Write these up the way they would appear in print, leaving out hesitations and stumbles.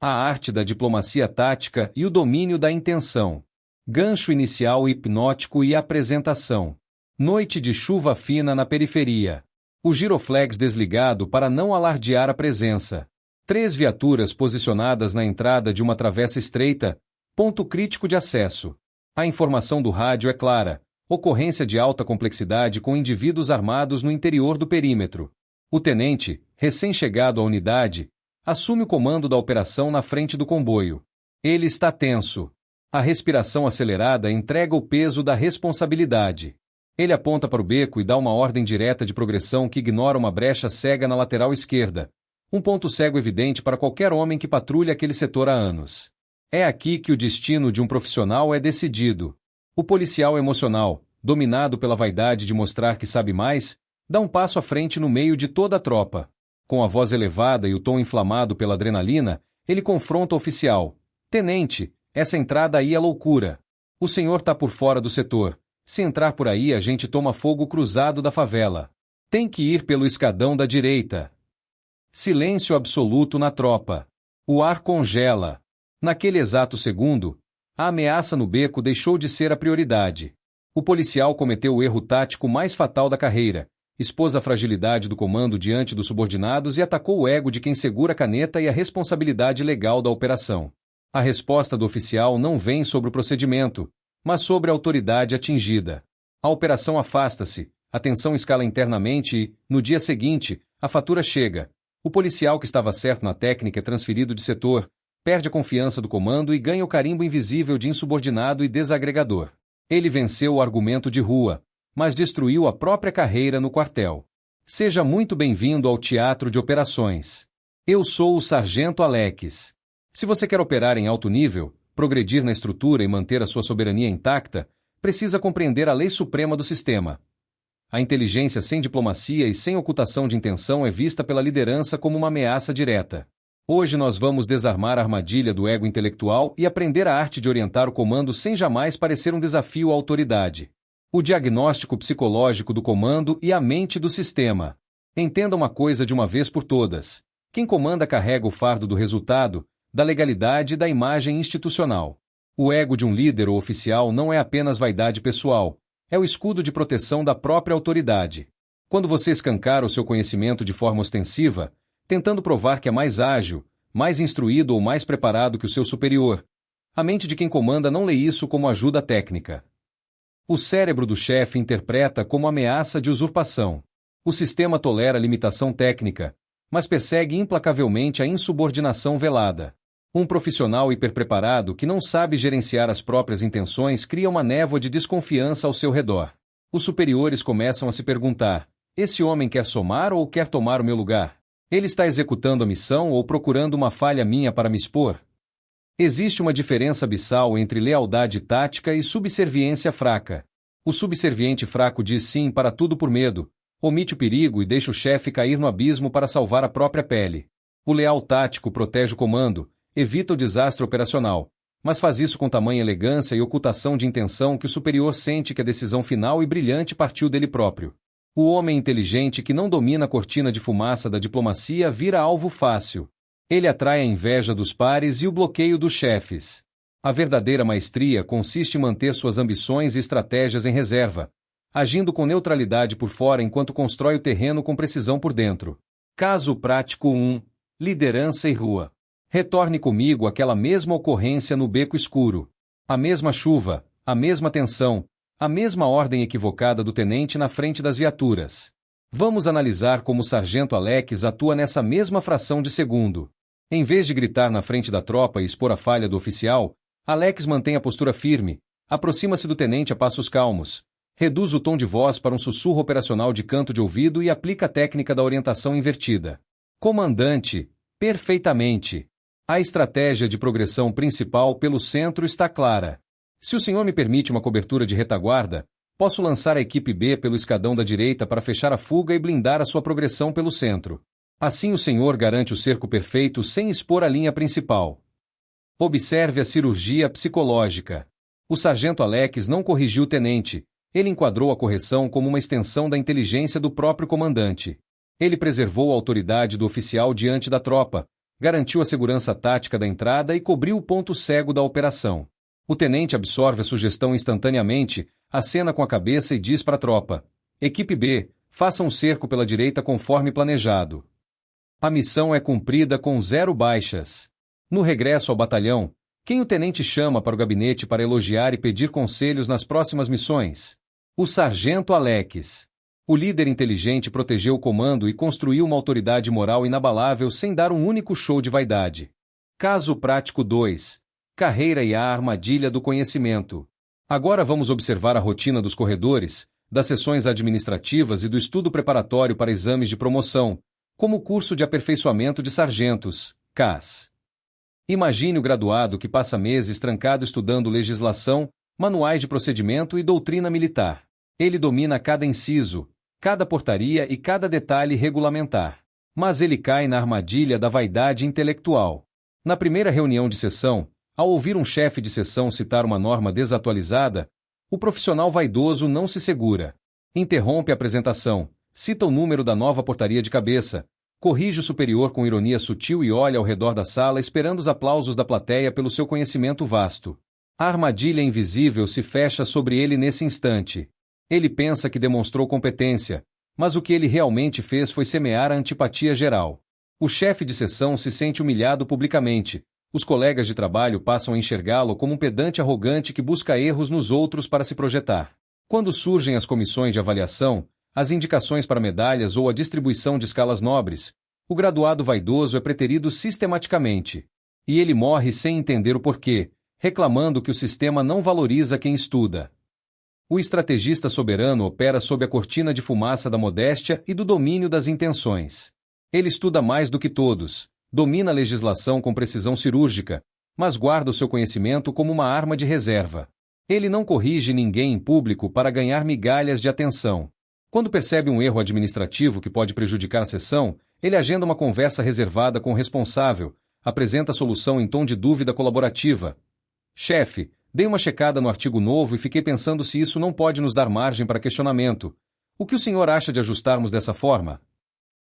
A arte da diplomacia tática e o domínio da intenção. Gancho inicial hipnótico e apresentação. Noite de chuva fina na periferia. O giroflex desligado para não alardear a presença. 3 viaturas posicionadas na entrada de uma travessa estreita, ponto crítico de acesso. A informação do rádio é clara: ocorrência de alta complexidade com indivíduos armados no interior do perímetro. O tenente, recém-chegado à unidade, assume o comando da operação na frente do comboio. Ele está tenso. A respiração acelerada entrega o peso da responsabilidade. Ele aponta para o beco e dá uma ordem direta de progressão que ignora uma brecha cega na lateral esquerda. Um ponto cego evidente para qualquer homem que patrulhe aquele setor há anos. É aqui que o destino de um profissional é decidido. O policial emocional, dominado pela vaidade de mostrar que sabe mais, dá um passo à frente no meio de toda a tropa. Com a voz elevada e o tom inflamado pela adrenalina, ele confronta o oficial. Tenente, essa entrada aí é loucura. O senhor tá por fora do setor. Se entrar por aí, a gente toma fogo cruzado da favela. Tem que ir pelo escadão da direita. Silêncio absoluto na tropa. O ar congela. Naquele exato segundo, a ameaça no beco deixou de ser a prioridade. O policial cometeu o erro tático mais fatal da carreira, expôs a fragilidade do comando diante dos subordinados e atacou o ego de quem segura a caneta e a responsabilidade legal da operação. A resposta do oficial não vem sobre o procedimento, mas sobre a autoridade atingida. A operação afasta-se, a tensão escala internamente e, no dia seguinte, a fatura chega. O policial que estava certo na técnica é transferido de setor, perde a confiança do comando e ganha o carimbo invisível de insubordinado e desagregador. Ele venceu o argumento de rua, mas destruiu a própria carreira no quartel. Seja muito bem-vindo ao teatro de operações. Eu sou o Sargento Alex. Se você quer operar em alto nível, progredir na estrutura e manter a sua soberania intacta, precisa compreender a lei suprema do sistema. A inteligência sem diplomacia e sem ocultação de intenção é vista pela liderança como uma ameaça direta. Hoje nós vamos desarmar a armadilha do ego intelectual e aprender a arte de orientar o comando sem jamais parecer um desafio à autoridade. O diagnóstico psicológico do comando e a mente do sistema. Entenda uma coisa de uma vez por todas. Quem comanda carrega o fardo do resultado, da legalidade e da imagem institucional. O ego de um líder ou oficial não é apenas vaidade pessoal, é o escudo de proteção da própria autoridade. Quando você escancara o seu conhecimento de forma ostensiva, tentando provar que é mais ágil, mais instruído ou mais preparado que o seu superior, a mente de quem comanda não lê isso como ajuda técnica. O cérebro do chefe interpreta como ameaça de usurpação. O sistema tolera limitação técnica, mas persegue implacavelmente a insubordinação velada. Um profissional hiperpreparado que não sabe gerenciar as próprias intenções cria uma névoa de desconfiança ao seu redor. Os superiores começam a se perguntar: esse homem quer somar ou quer tomar o meu lugar? Ele está executando a missão ou procurando uma falha minha para me expor? Existe uma diferença abissal entre lealdade tática e subserviência fraca. O subserviente fraco diz sim para tudo por medo, omite o perigo e deixa o chefe cair no abismo para salvar a própria pele. O leal tático protege o comando, evita o desastre operacional, mas faz isso com tamanha elegância e ocultação de intenção que o superior sente que a decisão final e brilhante partiu dele próprio. O homem inteligente que não domina a cortina de fumaça da diplomacia vira alvo fácil. Ele atrai a inveja dos pares e o bloqueio dos chefes. A verdadeira maestria consiste em manter suas ambições e estratégias em reserva, agindo com neutralidade por fora enquanto constrói o terreno com precisão por dentro. Caso prático 1. Liderança e rua. Retorne comigo àquela mesma ocorrência no beco escuro. A mesma chuva, a mesma tensão, a mesma ordem equivocada do tenente na frente das viaturas. Vamos analisar como o Sargento Alex atua nessa mesma fração de segundo. Em vez de gritar na frente da tropa e expor a falha do oficial, Alex mantém a postura firme, aproxima-se do tenente a passos calmos, reduz o tom de voz para um sussurro operacional de canto de ouvido e aplica a técnica da orientação invertida. Comandante, perfeitamente. A estratégia de progressão principal pelo centro está clara. Se o senhor me permite uma cobertura de retaguarda, posso lançar a equipe B pelo escadão da direita para fechar a fuga e blindar a sua progressão pelo centro. Assim o senhor garante o cerco perfeito sem expor a linha principal. Observe a cirurgia psicológica. O sargento Alex não corrigiu o tenente, ele enquadrou a correção como uma extensão da inteligência do próprio comandante. Ele preservou a autoridade do oficial diante da tropa, garantiu a segurança tática da entrada e cobriu o ponto cego da operação. O tenente absorve a sugestão instantaneamente, acena com a cabeça e diz para a tropa: Equipe B, faça um cerco pela direita conforme planejado. A missão é cumprida com 0 baixas. No regresso ao batalhão, quem o tenente chama para o gabinete para elogiar e pedir conselhos nas próximas missões? O sargento Alex. O líder inteligente protegeu o comando e construiu uma autoridade moral inabalável sem dar um único show de vaidade. Caso prático 2. Carreira e a armadilha do conhecimento. Agora vamos observar a rotina dos corredores, das sessões administrativas e do estudo preparatório para exames de promoção, como o curso de aperfeiçoamento de sargentos, CAS. Imagine o graduado que passa meses trancado estudando legislação, manuais de procedimento e doutrina militar. Ele domina cada inciso, cada portaria e cada detalhe regulamentar. Mas ele cai na armadilha da vaidade intelectual. Na primeira reunião de sessão, ao ouvir um chefe de seção citar uma norma desatualizada, o profissional vaidoso não se segura. Interrompe a apresentação, cita o número da nova portaria de cabeça, corrige o superior com ironia sutil e olha ao redor da sala esperando os aplausos da plateia pelo seu conhecimento vasto. A armadilha invisível se fecha sobre ele nesse instante. Ele pensa que demonstrou competência, mas o que ele realmente fez foi semear a antipatia geral. O chefe de seção se sente humilhado publicamente. Os colegas de trabalho passam a enxergá-lo como um pedante arrogante que busca erros nos outros para se projetar. Quando surgem as comissões de avaliação, as indicações para medalhas ou a distribuição de escalas nobres, o graduado vaidoso é preterido sistematicamente. E ele morre sem entender o porquê, reclamando que o sistema não valoriza quem estuda. O estrategista soberano opera sob a cortina de fumaça da modéstia e do domínio das intenções. Ele estuda mais do que todos, domina a legislação com precisão cirúrgica, mas guarda o seu conhecimento como uma arma de reserva. Ele não corrige ninguém em público para ganhar migalhas de atenção. Quando percebe um erro administrativo que pode prejudicar a sessão, ele agenda uma conversa reservada com o responsável, apresenta a solução em tom de dúvida colaborativa. Chefe, dei uma checada no artigo novo e fiquei pensando se isso não pode nos dar margem para questionamento. O que o senhor acha de ajustarmos dessa forma?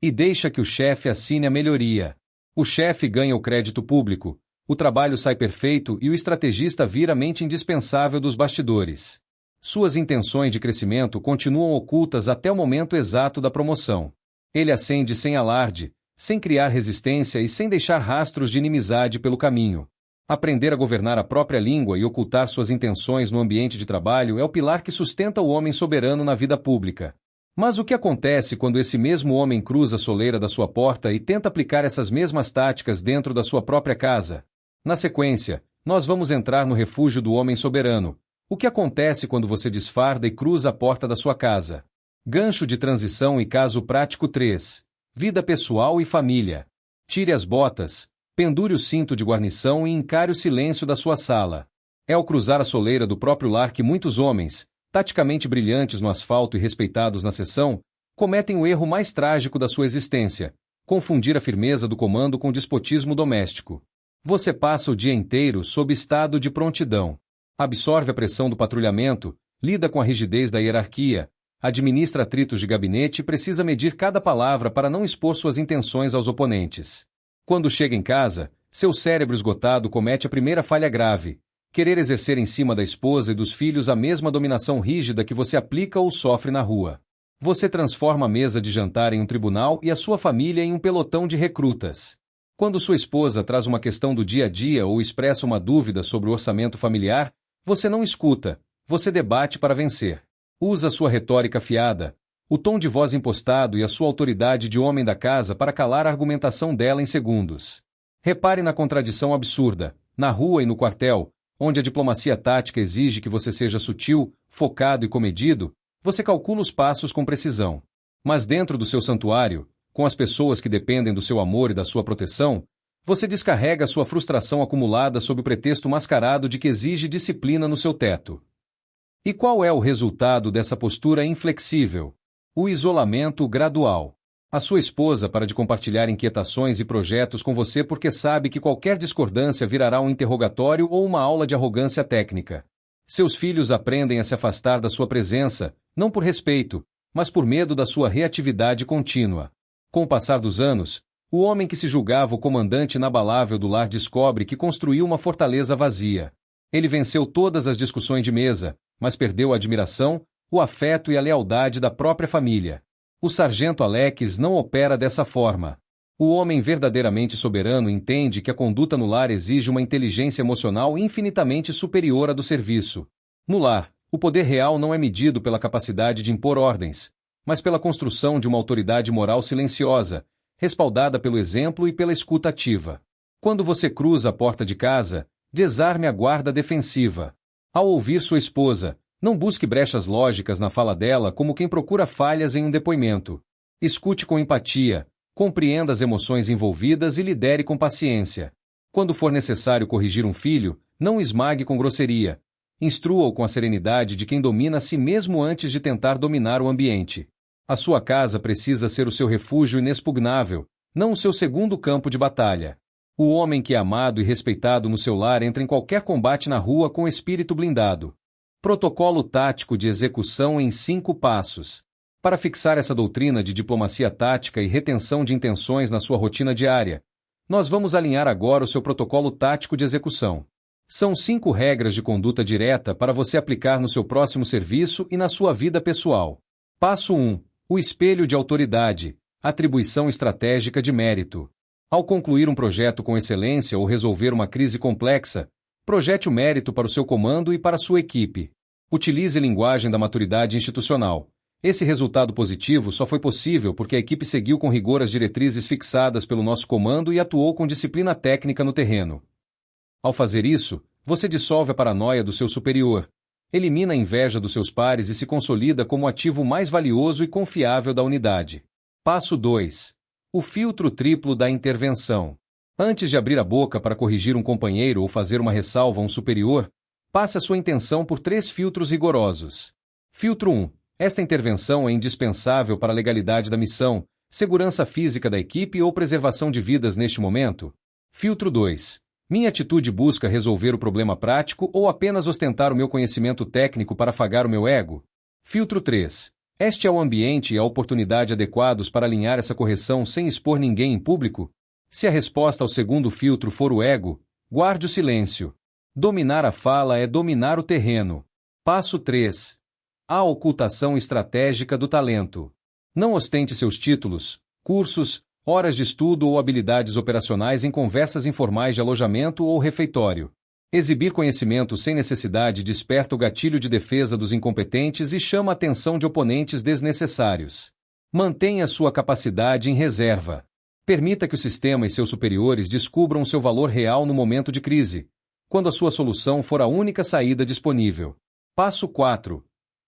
E deixa que o chefe assine a melhoria. O chefe ganha o crédito público, o trabalho sai perfeito e o estrategista vira a mente indispensável dos bastidores. Suas intenções de crescimento continuam ocultas até o momento exato da promoção. Ele ascende sem alarde, sem criar resistência e sem deixar rastros de inimizade pelo caminho. Aprender a governar a própria língua e ocultar suas intenções no ambiente de trabalho é o pilar que sustenta o homem soberano na vida pública. Mas o que acontece quando esse mesmo homem cruza a soleira da sua porta e tenta aplicar essas mesmas táticas dentro da sua própria casa? Na sequência, nós vamos entrar no refúgio do homem soberano. O que acontece quando você desfarda e cruza a porta da sua casa? Gancho de transição e caso prático 3. Vida pessoal e família. Tire as botas, pendure o cinto de guarnição e encare o silêncio da sua sala. É ao cruzar a soleira do próprio lar que muitos homens, taticamente brilhantes no asfalto e respeitados na seção, cometem o erro mais trágico da sua existência: confundir a firmeza do comando com despotismo doméstico. Você passa o dia inteiro sob estado de prontidão. Absorve a pressão do patrulhamento, lida com a rigidez da hierarquia, administra atritos de gabinete e precisa medir cada palavra para não expor suas intenções aos oponentes. Quando chega em casa, seu cérebro esgotado comete a primeira falha grave: querer exercer em cima da esposa e dos filhos a mesma dominação rígida que você aplica ou sofre na rua. Você transforma a mesa de jantar em um tribunal e a sua família em um pelotão de recrutas. Quando sua esposa traz uma questão do dia a dia ou expressa uma dúvida sobre o orçamento familiar, você não escuta, você debate para vencer. Usa sua retórica afiada, o tom de voz impostado e a sua autoridade de homem da casa para calar a argumentação dela em segundos. Repare na contradição absurda. Na rua e no quartel, onde a diplomacia tática exige que você seja sutil, focado e comedido, você calcula os passos com precisão. Mas dentro do seu santuário, com as pessoas que dependem do seu amor e da sua proteção, você descarrega sua frustração acumulada sob o pretexto mascarado de que exige disciplina no seu teto. E qual é o resultado dessa postura inflexível? O isolamento gradual. A sua esposa para de compartilhar inquietações e projetos com você porque sabe que qualquer discordância virará um interrogatório ou uma aula de arrogância técnica. Seus filhos aprendem a se afastar da sua presença, não por respeito, mas por medo da sua reatividade contínua. Com o passar dos anos, O homem que se julgava o comandante inabalável do lar descobre que construiu uma fortaleza vazia. Ele venceu todas as discussões de mesa, mas perdeu a admiração, o afeto e a lealdade da própria família. O sargento Alex não opera dessa forma. O homem verdadeiramente soberano entende que a conduta no lar exige uma inteligência emocional infinitamente superior à do serviço. No lar, o poder real não é medido pela capacidade de impor ordens, mas pela construção de uma autoridade moral silenciosa, respaldada pelo exemplo e pela escuta ativa. Quando você cruza a porta de casa, desarme a guarda defensiva. Ao ouvir sua esposa, não busque brechas lógicas na fala dela como quem procura falhas em um depoimento. Escute com empatia, compreenda as emoções envolvidas e lidere com paciência. Quando for necessário corrigir um filho, não o esmague com grosseria. Instrua-o com a serenidade de quem domina a si mesmo antes de tentar dominar o ambiente. A sua casa precisa ser o seu refúgio inexpugnável, não o seu segundo campo de batalha. O homem que é amado e respeitado no seu lar entra em qualquer combate na rua com espírito blindado. Protocolo tático de execução em 5 passos. Para fixar essa doutrina de diplomacia tática e retenção de intenções na sua rotina diária, nós vamos alinhar agora o seu protocolo tático de execução. São 5 regras de conduta direta para você aplicar no seu próximo serviço e na sua vida pessoal. Passo 1. O espelho de autoridade. Atribuição estratégica de mérito. Ao concluir um projeto com excelência ou resolver uma crise complexa, projete o mérito para o seu comando e para a sua equipe. Utilize linguagem da maturidade institucional. Esse resultado positivo só foi possível porque a equipe seguiu com rigor as diretrizes fixadas pelo nosso comando e atuou com disciplina técnica no terreno. Ao fazer isso, você dissolve a paranoia do seu superior, elimina a inveja dos seus pares e se consolida como o ativo mais valioso e confiável da unidade. Passo 2. O filtro triplo da intervenção. Antes de abrir a boca para corrigir um companheiro ou fazer uma ressalva a um superior, passe a sua intenção por 3 filtros rigorosos. Filtro 1. Esta intervenção é indispensável para a legalidade da missão, segurança física da equipe ou preservação de vidas neste momento. Filtro 2. Minha atitude busca resolver o problema prático ou apenas ostentar o meu conhecimento técnico para afagar o meu ego? Filtro 3. Este é o ambiente e a oportunidade adequados para alinhar essa correção sem expor ninguém em público? Se a resposta ao segundo filtro for o ego, guarde o silêncio. Dominar a fala é dominar o terreno. Passo 3. A ocultação estratégica do talento. Não ostente seus títulos, cursos, horas de estudo ou habilidades operacionais em conversas informais de alojamento ou refeitório. Exibir conhecimento sem necessidade desperta o gatilho de defesa dos incompetentes e chama a atenção de oponentes desnecessários. Mantenha sua capacidade em reserva. Permita que o sistema e seus superiores descubram seu valor real no momento de crise, quando a sua solução for a única saída disponível. Passo 4.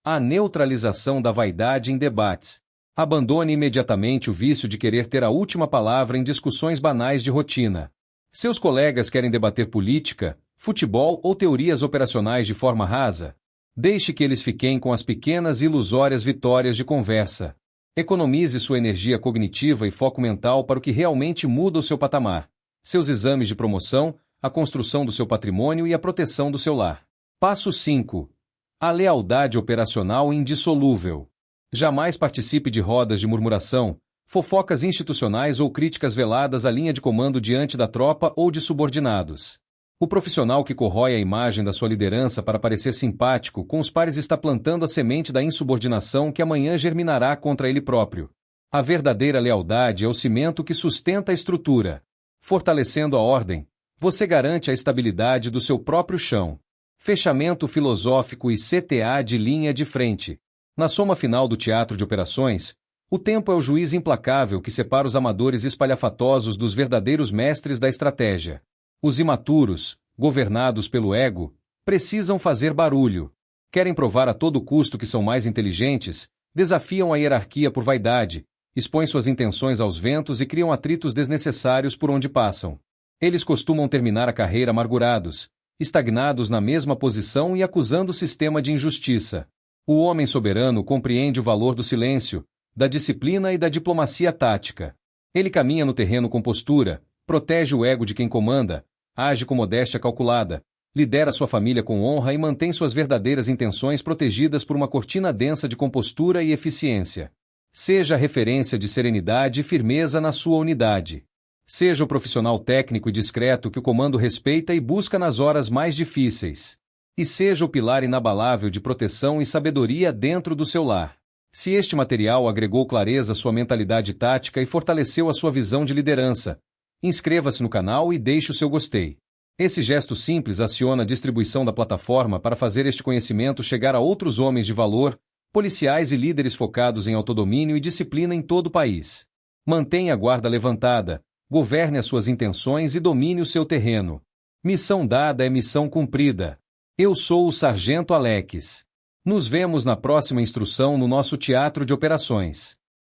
A neutralização da vaidade em debates. Abandone imediatamente o vício de querer ter a última palavra em discussões banais de rotina. Seus colegas querem debater política, futebol ou teorias operacionais de forma rasa? Deixe que eles fiquem com as pequenas e ilusórias vitórias de conversa. Economize sua energia cognitiva e foco mental para o que realmente muda o seu patamar: seus exames de promoção, a construção do seu patrimônio e a proteção do seu lar. Passo 5. A lealdade operacional indissolúvel. Jamais participe de rodas de murmuração, fofocas institucionais ou críticas veladas à linha de comando diante da tropa ou de subordinados. O profissional que corrói a imagem da sua liderança para parecer simpático com os pares está plantando a semente da insubordinação que amanhã germinará contra ele próprio. A verdadeira lealdade é o cimento que sustenta a estrutura. Fortalecendo a ordem, você garante a estabilidade do seu próprio chão. Fechamento filosófico e CTA de linha de frente. Na soma final do teatro de operações, o tempo é o juiz implacável que separa os amadores espalhafatosos dos verdadeiros mestres da estratégia. Os imaturos, governados pelo ego, precisam fazer barulho. Querem provar a todo custo que são mais inteligentes, desafiam a hierarquia por vaidade, expõem suas intenções aos ventos e criam atritos desnecessários por onde passam. Eles costumam terminar a carreira amargurados, estagnados na mesma posição e acusando o sistema de injustiça. O homem soberano compreende o valor do silêncio, da disciplina e da diplomacia tática. Ele caminha no terreno com postura, protege o ego de quem comanda, age com modéstia calculada, lidera sua família com honra e mantém suas verdadeiras intenções protegidas por uma cortina densa de compostura e eficiência. Seja a referência de serenidade e firmeza na sua unidade. Seja o profissional técnico e discreto que o comando respeita e busca nas horas mais difíceis. E seja o pilar inabalável de proteção e sabedoria dentro do seu lar. Se este material agregou clareza à sua mentalidade tática e fortaleceu a sua visão de liderança, inscreva-se no canal e deixe o seu gostei. Esse gesto simples aciona a distribuição da plataforma para fazer este conhecimento chegar a outros homens de valor, policiais e líderes focados em autodomínio e disciplina em todo o país. Mantenha a guarda levantada, governe as suas intenções e domine o seu terreno. Missão dada é missão cumprida. Eu sou o Sargento Alex. Nos vemos na próxima instrução no nosso teatro de operações.